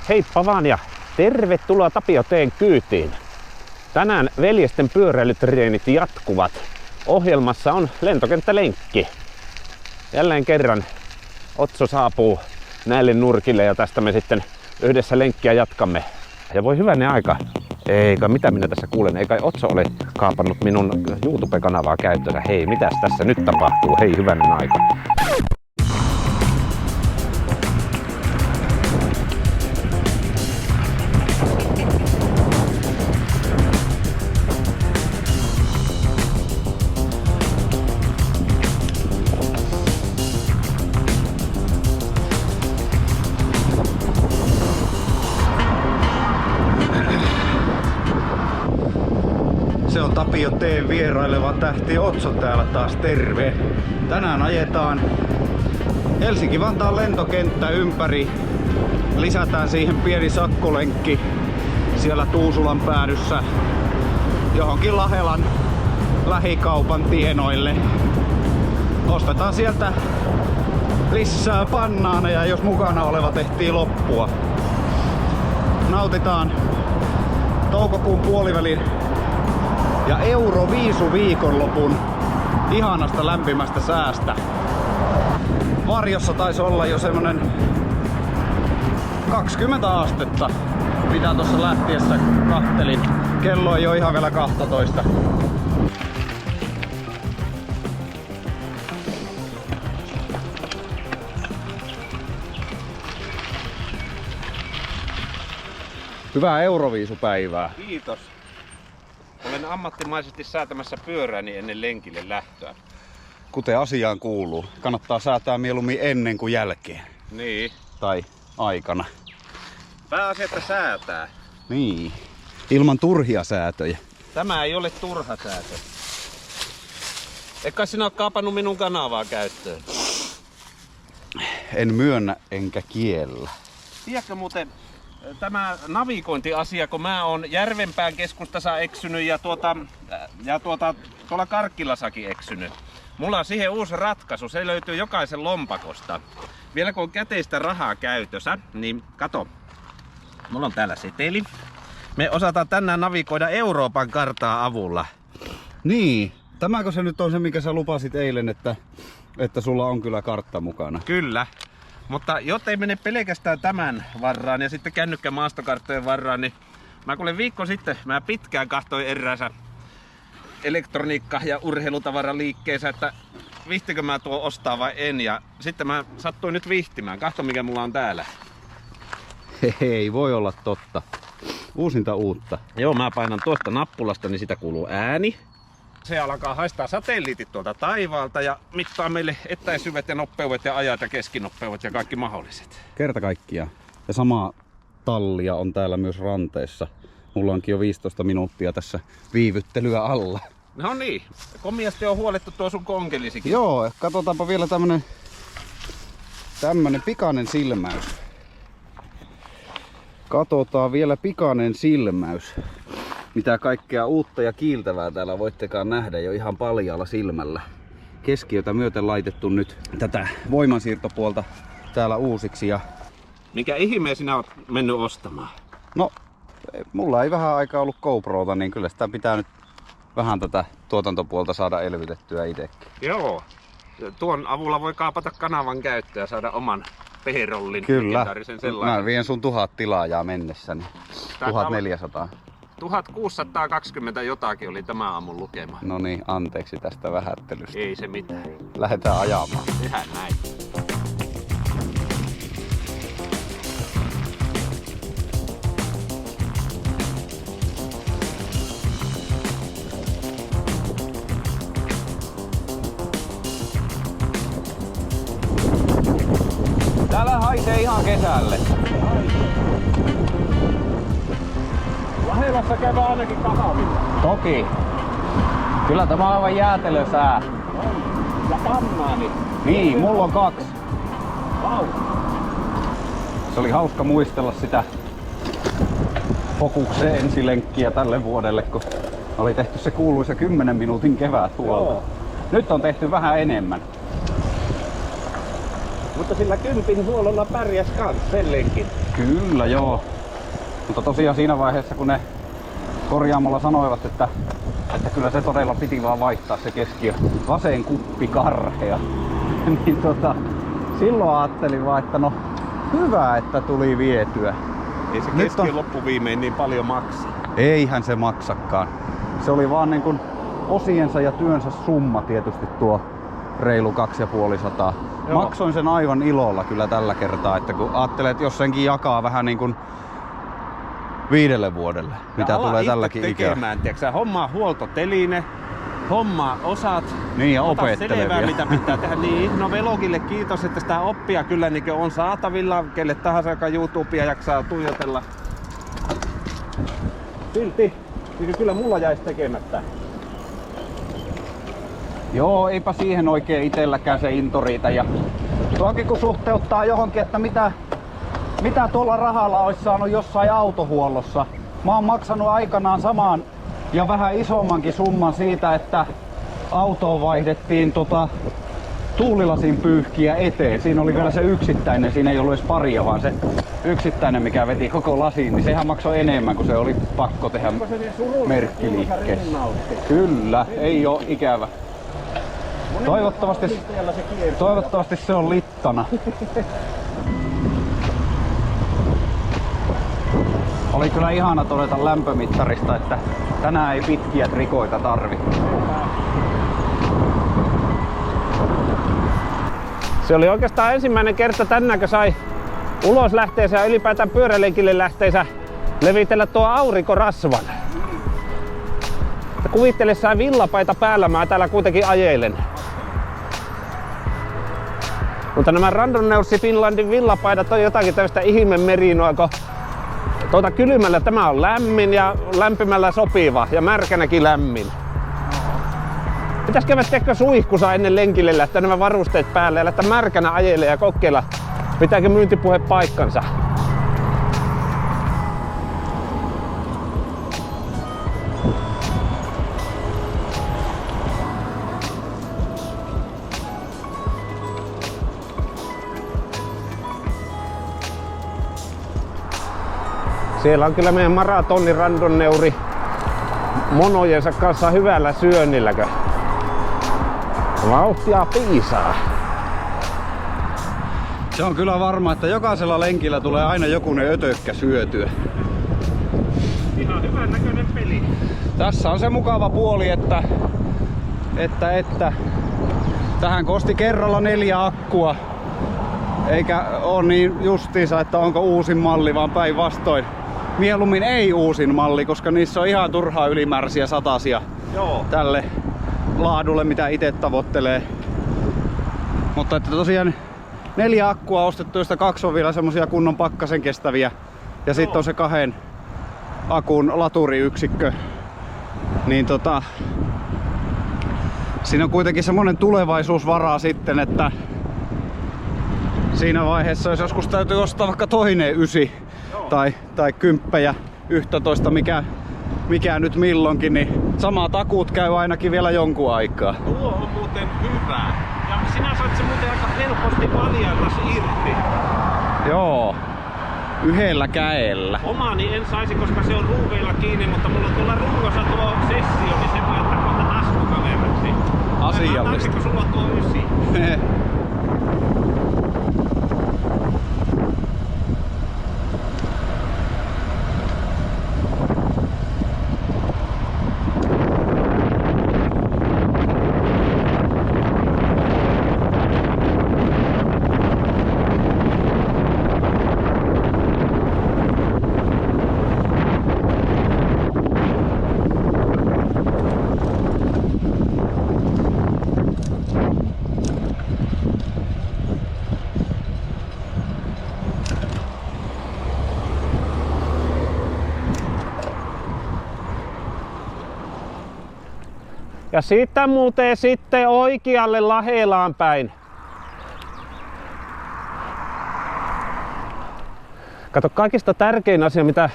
Heippa vaan ja tervetuloa Tapio T:n kyytiin. Tänään veljesten pyöräilytreenit jatkuvat. Ohjelmassa on lentokenttälenkki. Jälleen kerran Otso saapuu näille nurkille ja tästä me sitten yhdessä lenkkiä jatkamme. Ja voi hyvänen aika. Eikä mitä minä tässä kuulen, ei kai Otso ole kaapannut minun YouTube-kanavaa käyttöönsä. Hei, mitäs tässä nyt tapahtuu? Hei, hyvänen aika. Se on Tapio T:n vieraileva tähti Otso täällä taas, terve! Tänään ajetaan Helsinki-Vantaan lentokenttä ympäri. Lisätään siihen pieni sakkolenkki siellä Tuusulan päädyssä johonkin Lahelan lähikaupan tienoille. Ostetaan sieltä lisää bannaaneja, jos mukana oleva tehtiin loppua. Nautitaan toukokuun puolivälin ja Euroviisu viikonlopun ihanasta lämpimästä säästä. Varjossa taisi olla jo semmonen 20 astetta, mitä tuossa lähtiessä kattelin. Kello ei ole ihan vielä 12. Hyvää Euroviisupäivää. Kiitos. Olen ammattimaisesti säätämässä pyörääni ennen lenkille lähtöä. Kuten asiaan kuuluu, kannattaa säätää mieluummin ennen kuin jälkeen. Niin. Tai aikana. Pääasia, että säätää. Niin. Ilman turhia säätöjä. Tämä ei ole turha säätö. Eikä sinä ole kaapannut minun kanavaa käyttöön. En myönnä enkä kiellä. Tiedätkö muuten tämä navigointiasia, kun mä oon Järvenpään keskustassa eksynyt ja tuolla Karkkilassakin eksynyt. Mulla on siihen uusi ratkaisu, se löytyy jokaisen lompakosta. Vielä kun on käteistä rahaa käytössä, niin kato. Mulla on täällä seteli. Me osataan tänään navigoida Euroopan karttaa avulla. Niin, tämäkö se nyt on se, mikä sä lupasit eilen, että sulla on kyllä kartta mukana? Kyllä. Mutta jottei mene pelkästään tämän varraan ja sitten kännykkämaastokarttojen varraan, niin mä kuulen viikko sitten, mä pitkään katsoin eräänsä elektroniikka- ja urheilutavaraliikkeessä, että vihtikö mä tuo ostaa vai en. Ja sitten mä sattuin nyt vihtimään. Katso mikä mulla on täällä. Ei voi olla totta. Uusinta uutta. Joo, mä painan tuosta nappulasta, niin sitä kuuluu ääni. Se alkaa haistaa satelliitit tuolta taivaalta ja mittaa meille etäisyydet ja nopeudet ja ajat ja keskinopeudet ja kaikki mahdolliset. Kerta kaikkiaan. Ja sama tallia on täällä myös ranteessa. Mulla onkin jo 15 minuuttia tässä viivyttelyä alla. No niin, komiasti on huolettu tuo sun konkelisikin. Joo, katsotaanpa vielä tämmönen pikainen silmäys. Katsotaan vielä pikainen silmäys. Mitä kaikkea uutta ja kiiltävää täällä voittekaan nähdä jo ihan paljaalla silmällä. Keskiötä myöten laitettu nyt tätä voimansiirtopuolta täällä uusiksi. Ja mikä ihmeen sinä oot mennyt ostamaan? no, mulla ei vähän aikaa ollut GoProta, niin kyllä sitä pitää nyt vähän tätä tuotantopuolta saada elvytettyä itsekin. Joo, tuon avulla voi kaapata kanavan käyttöä ja saada oman P-rollin. Kyllä, mä vien sun 1000 tilaajaa mennessä, niin 1400. 1620 jotakin oli tämä aamun lukema. No niin, anteeksi tästä vähättelystä. Ei se mitään. Lähdetään ajamaan. Tehdään näin. Täällä haisee ihan kesälle. Lahelassa käy ainakin kahvilla. Toki. Kyllä tämä on aivan jäätelösää. Ja bannaani. Niin, mulla on 2. Vau. Se oli hauska muistella sitä Fokuksen ensilenkkiä tälle vuodelle, kun oli tehty se kuuluisa 10 minuutin keväthuolto. Nyt on tehty vähän enemmän. Mutta sillä 10 huololla pärjäs kans sen lenkin. Kyllä joo. Mutta tosiaan siinä vaiheessa kun ne korjaamolla sanoivat, että kyllä se todella piti vaan vaihtaa se keskiö vasen kuppi karhea. Niin silloin ajattelin vaan, että no hyvä, että tuli vietyä. Ei se keskiö loppuviimein niin paljon maksa. Eihän se maksakaan. Se oli vaan niin kuin osiensa ja työnsä summa tietysti tuo reilu 250. Maksoin sen aivan ilolla kyllä tällä kertaa, että kun ajattelee, että jos senkin jakaa vähän niin kuin 5 vuodelle, mitä tulee tälläkin ikään. Hommaa huoltoteline, hommaa osat, niin ja ota opettelevia. selvää mitä pitää tehdä. Niin, no Velogille kiitos, että sitä oppia kyllä niin on saatavilla, kelle tahansa, joka YouTubea jaksaa tuijotella. Silti, niin kyllä mulla jäisi tekemättä. Joo, eipä siihen oikein itselläkään se into riitä. Ja tuokin kun suhteuttaa johonkin, että mitä tuolla rahalla olisi saanut jossain autohuollossa. Mä oon maksanut aikanaan samaan ja vähän isommankin summan siitä, että autoon vaihdettiin tuulilasin pyyhkiä eteen. Siinä oli vielä se yksittäinen, siinä ei ollut edes paria, vaan se yksittäinen, mikä veti koko lasiin, niin sehän maksoi enemmän, kun se oli pakko tehdä merkkiliikkeessä. Kyllä, ei oo ikävä. Toivottavasti se on littana. Oli kyllä ihana todeta lämpömittarista, että tänään ei pitkiä trikoita tarvi. Se oli oikeastaan ensimmäinen kerta tänään, kun sai ulos lähteensä ja ylipäätään pyörälenkille lähteensä levitellä tuo aurinkorasvan. Kuvittele, sai villapaita päällä, mä täällä kuitenkin ajelen. Mutta nämä Randonneursi Finlandin villapaidat on jotakin tämmöistä ihmemerinoa, kun kylmällä tämä on lämmin ja lämpimällä sopiva ja märkänäkin lämmin. Pitäis käydä suihkussa ennen lenkille lähteä nämä varusteet päälle ja lähteä märkänä ajelle ja kokeilla, pitääkö myyntipuhe paikkansa. Siellä on kyllä meidän maratoni Randonneuri monojensa kanssa hyvällä syönnilläkö. Vauhtia piisaa. Se on kyllä varma, että jokaisella lenkillä tulee aina jokunen ötökkä syötyä. Ihan hyvän näköinen peli. Tässä on se mukava puoli, että tähän kosti kerralla 4 akkua. Eikä ole niin justiinsa, että onko uusin malli, vaan päinvastoin. Mieluummin ei uusin malli, koska niissä on ihan turhaa ylimääräisiä satasia. Joo. Tälle laadulle, mitä itse tavoittelee. Mutta että tosiaan 4 akkua ostettu, joista 2 on vielä semmosia kunnon pakkasen kestäviä. Ja sitten on se 2 akun laturiyksikkö. Niin siinä on kuitenkin semmonen tulevaisuusvara sitten, että siinä vaiheessa, jos joskus täytyy ostaa vaikka toinen 9 tai 10 ja 11, mikä nyt milloinkin, niin samat akut käy ainakin vielä jonkun aikaa. Tuo on muuten hyvä. Ja sinä sait se muuten aika helposti valjaillas irti. Joo. Yhdellä käellä. Omani en saisi, koska se on ruuveilla kiinni, mutta mulla on tuolla rungossa tuo sessio, niin se voi ottaa kohta taskukameraksi. Asiallista. Kun sulla on tuo 9. Ja siitä muuten sitten oikealle Lahelaan päin. Kato, kaikista tärkein asia, mitä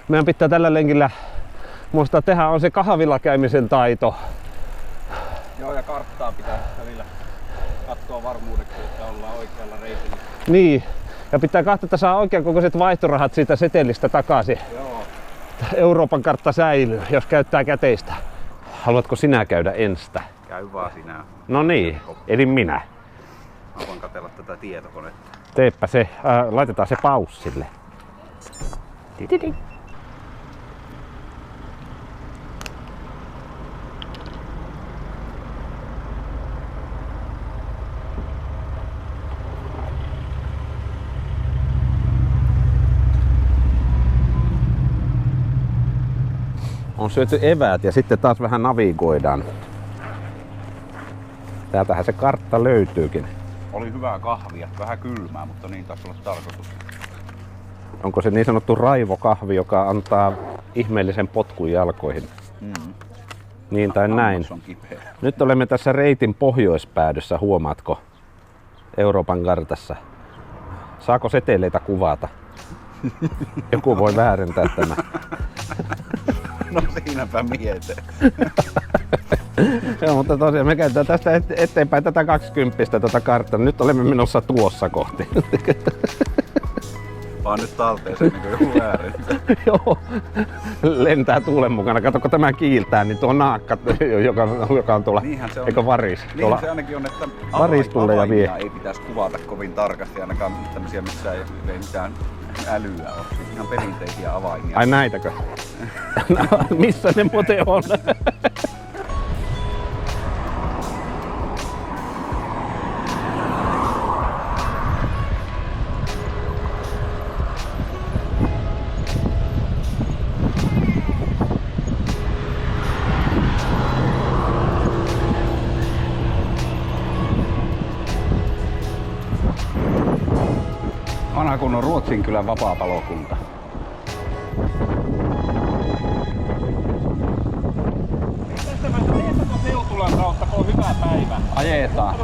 meidän pitää tällä lenkillä muistaa tehdä, on se kahvilla käymisen taito. Joo, ja karttaa pitää välillä katsoa varmuudeksi, että ollaan oikealla reitillä. Niin. Ja pitää katsoa, että saa oikeankokoiset vaihtorahat siitä setelistä takaisin. Joo. Euroopan kartta säilyy, jos käyttää käteistä. Haluatko sinä käydä enstä? Käy vaan sinä. No niin, eli minä. Mä voin katsella tätä tietokonetta. Teepä se, laitetaan se paussille. On syöty eväät ja sitten taas vähän navigoidaan. Täältähän se kartta löytyykin. Oli hyvää kahvia, vähän kylmää, mutta niin taisi olla tarkoitus. Onko se niin sanottu raivokahvi, joka antaa ihmeellisen potkun jalkoihin? Niin tai näin. Nyt olemme tässä reitin pohjoispäädyssä, huomaatko? Euroopan kartassa. Saako seteleitä kuvata? Joku voi väärentää tämä. No siinäpä miete. Joo, mutta tosiaan me käytetään tästä eteenpäin tätä 20 tätä karttaa. Nyt olemme menossa tuossa kohti. Vaan nyt talteeseen niin kuin joku väärentää. Joo, lentää tuulen mukana. Kato, kun tämä kiiltää, niin tuo naakka, joka on tuolla, Niinhän se on. eikö varis? Niinhän se ainakin on, että varis tulee ja vie. Ei pitäisi kuvata kovin tarkasti, ainakaan tämmöisiä, missä ei mitään älyä ole. Ihan perinteisiä avaimia. Ai näitäkö? No, missä ne muuten on? Vanha kunnon Ruotsinkylän vapaapalokunta. Ajettaako Seutulan kautta, kun on hyvä päivä? Ajetaan.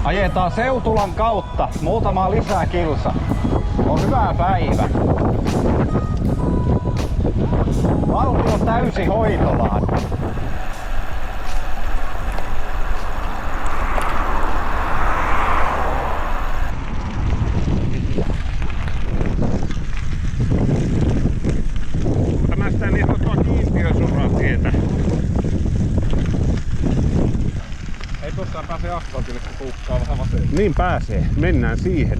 Ajetaan Seutulan kautta. Muutama lisää kilsa. On hyvä päivä. Valtio on täysi hoitolaan. Pääsee asfaltille, kun puukkaa vähän vasen. Niin pääsee. Mennään siihen.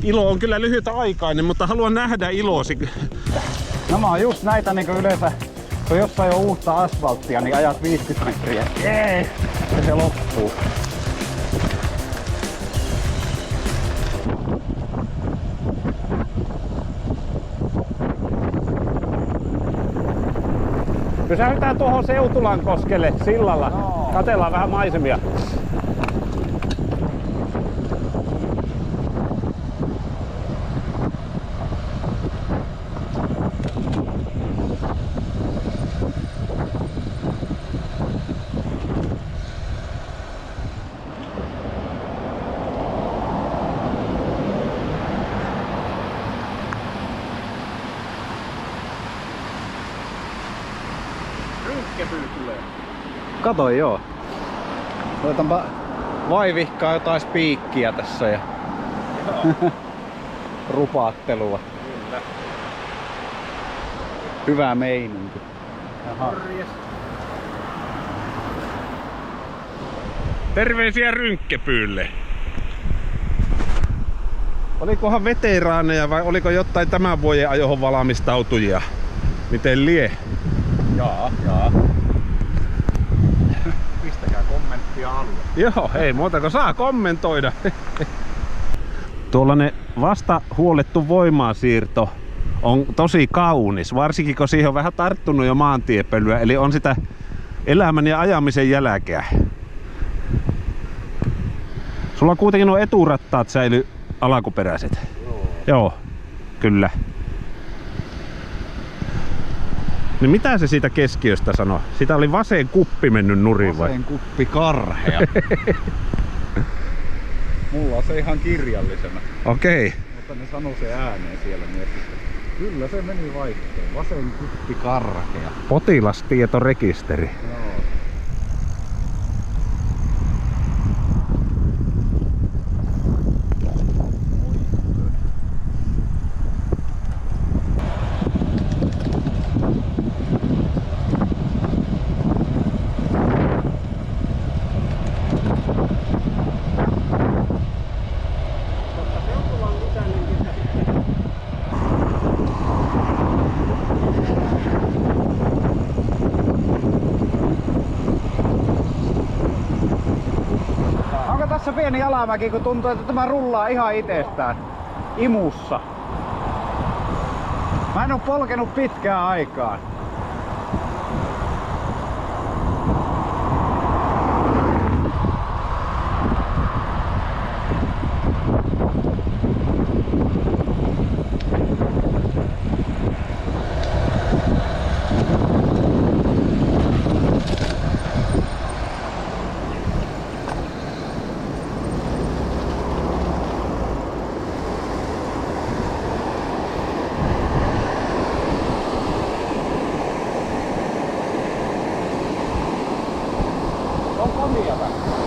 Ilo on kyllä lyhytaikainen, mutta haluan nähdä ilosi. Nämä on just näitä niin kuin yleensä, kun jossain on uutta asfalttia, niin ajat 50 metriä. Jee! Ja se loppuu. Pysähytään tuohon Seutulankoskelle sillalla. No. Katellaan vähän maisemia. Kato joo. Otanpa vaivihkaa jotain spiikkiä tässä ja rupaattelua. Kyllä. Hyvä meininki. Terveisiä Rynkkepyylle. Olikohan veteraaneja vai oliko jotain tämän vuoden ajohon valmistautujia? Miten lie? Jaa. Pistäkää kommenttia alle. Joo, ei muuta kuin saa kommentoida. Tuollainen vasta huollettu voimansiirto on tosi kaunis, varsinkin kun siihen on vähän tarttunut jo maantiepölyä, eli on sitä elämän ja ajamisen jälkeä. Sulla kuitenkin nuo eturattaat säily alkuperäiset. Joo, kyllä. Niin mitä se siitä keskiöstä sanoi? Sitä oli vasen kuppi mennyt nurin vai? Vasen kuppi karhea. Mulla on se ihan kirjallisena. Okei. Mutta ne sanoo se ääneen siellä myös. Kyllä se meni vaihtoon. Vasen kuppi karhea. Potilastietorekisteri. Joo. pieni alamäki, kun tuntuu, että tämä rullaa ihan itsestään. Imussa. Mä en oo polkenut pitkään aikaan.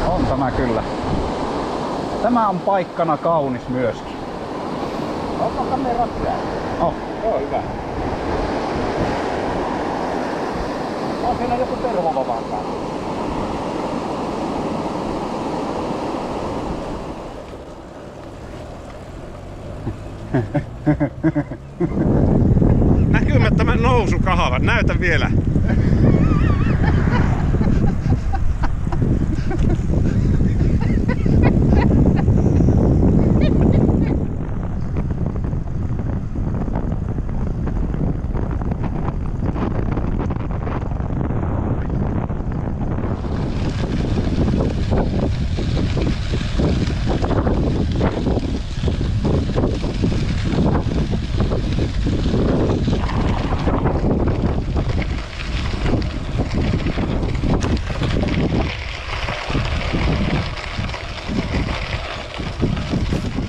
On tämä kyllä. Tämä on paikkana kaunis myöskin. Onko kamera siellä? Oh. Joo, hyvä. On siinä joku tervovavaan kanssa. Näkymättömän nousukahava. Näytä vielä.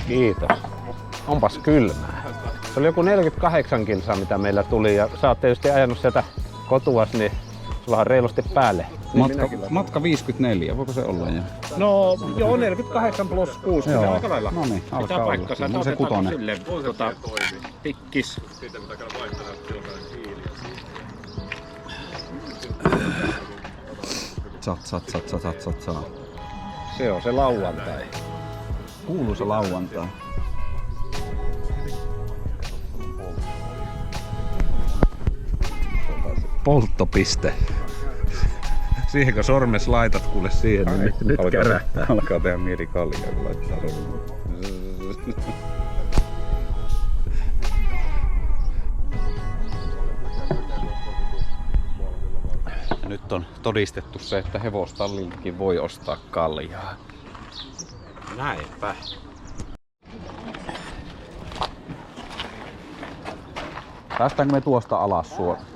Kiitos. Onpas kylmää. Se oli joku 48 kilsaa mitä meillä tuli ja sä oot tietysti ajanut sieltä kotuas, niin sulla on reilusti päälle. Matka 54, voiko se olla? Ja? No joo, 48 plus 6, joo. Aika lailla. No niin, alkaa olla. No se kutonen. Silleen, pikkis. Sat. Se on se lauantai. Kuuluisa lauantai. Polttopiste. Siihen kun sormes laitat kuule siihen, niin nyt kärähtää. Alkaa tehdä mieli kaljaa, kun laittaa sormes. Ja nyt on todistettu se, että hevostalliltakin voi ostaa kaljaa. Näinpä. Päästäänkö me tuosta alas suoraan?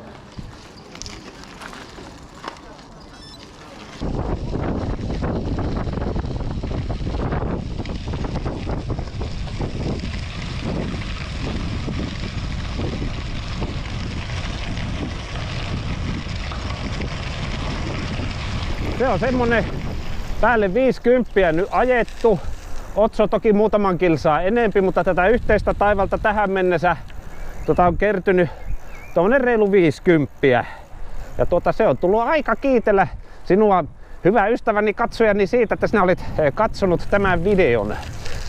Se on semmonen päälle 50 nyt ajettu. Otso toki muutaman kilsaa enempi, mutta tätä yhteistä taivalta tähän mennessä on kertynyt tuommoinen reilu 50. Ja se on tullut aika kiitellä sinua, hyvä ystäväni katsojani, siitä, että sinä olit katsonut tämän videon.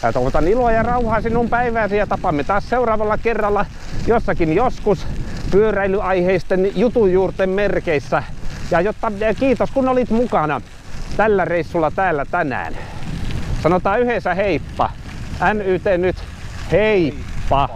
Ja toivotan iloa ja rauhaa sinun päivääsi ja tapaamme taas seuraavalla kerralla jossakin joskus pyöräilyaiheisten jutujuurten merkeissä. Ja kiitos kun olit mukana tällä reissulla täällä tänään. Sanotaan yhdessä heippa. NYT nyt heippa!